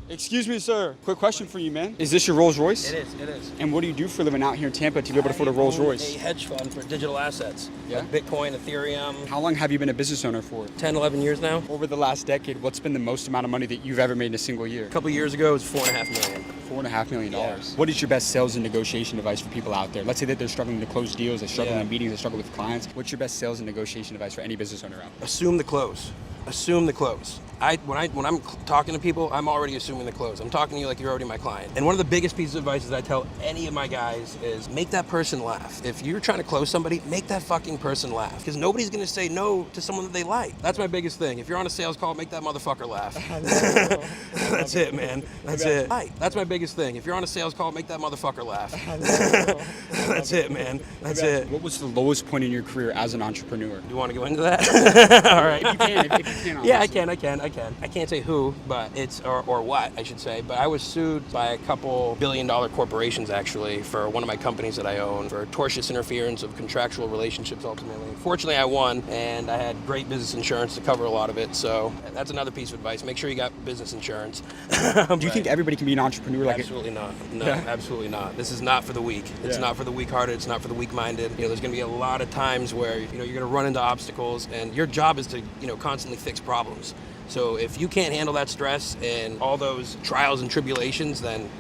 Excuse me, sir. Quick question for you, man. Is this your Rolls-Royce? It is. And what do you do for a living out here in Tampa to be able to afford a Rolls-Royce? A hedge fund for digital assets. Yeah? Like Bitcoin, Ethereum. How long have you been a business owner for? 10, 11 years now. Over the last decade, what's been the most amount of money that you've ever made in a single year? A couple years ago, it was $4.5 million. $4.5 million. Yeah. What is your best sales and negotiation advice for people out there? Let's say that they're struggling to close deals, they're struggling in meetings, they struggle with clients. What's your best sales and negotiation advice for any business owner out there? Assume the close. Assume the close. When I'm talking to people, I'm already assuming the close. I'm talking to you like you're already my client. And one of the biggest pieces of advice I tell any of my guys is make that person laugh. If you're trying to close somebody, make that fucking person laugh. Because nobody's gonna say no to someone that they like. That's my biggest thing. If you're on a sales call, make that motherfucker laugh. That's it, man. That's it. That's my biggest thing. If you're on a sales call, make that motherfucker laugh. That's it, man. That's it. What was the lowest point in your career as an entrepreneur? You want to go into that? All right. If you can, Yeah, I can. I can't say who, but it's, or what, I should say, but I was sued by a couple billion-dollar corporations, actually, for one of my companies that I own, for tortious interference of contractual relationships, ultimately. Fortunately, I won, and I had great business insurance to cover a lot of it, so that's another piece of advice. Make sure you got business insurance. Do you think everybody can be an entrepreneur? Absolutely not. No, absolutely not. This is not for the weak. It's not for the weak-hearted. It's not for the weak-minded. You know, there's going to be a lot of times where, you know, you're going to run into obstacles, and your job is to, you know, constantly fix problems. So if you can't handle that stress and all those trials and tribulations, then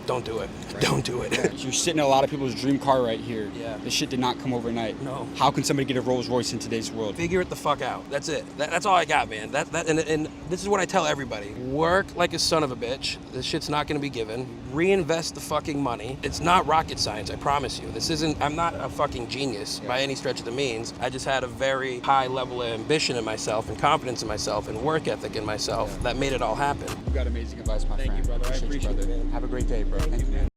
don't do it. Right. Don't do it. You're sitting in a lot of people's dream car right here. Yeah. This shit did not come overnight. No. How can somebody get a Rolls-Royce in today's world? Figure it the fuck out. That's it. That's all I got, man. And this is what I tell everybody. Work like a son of a bitch. This shit's not gonna be given. Reinvest the fucking money. It's not rocket science, I promise you. I'm not a fucking genius by any stretch of the means. I just had a very high level of ambition in myself and confidence in myself and work ethic in myself that made it all happen. You got amazing advice, my friend. Thank you, brother. I appreciate it, man. Have a great day, bro. Thank you, man.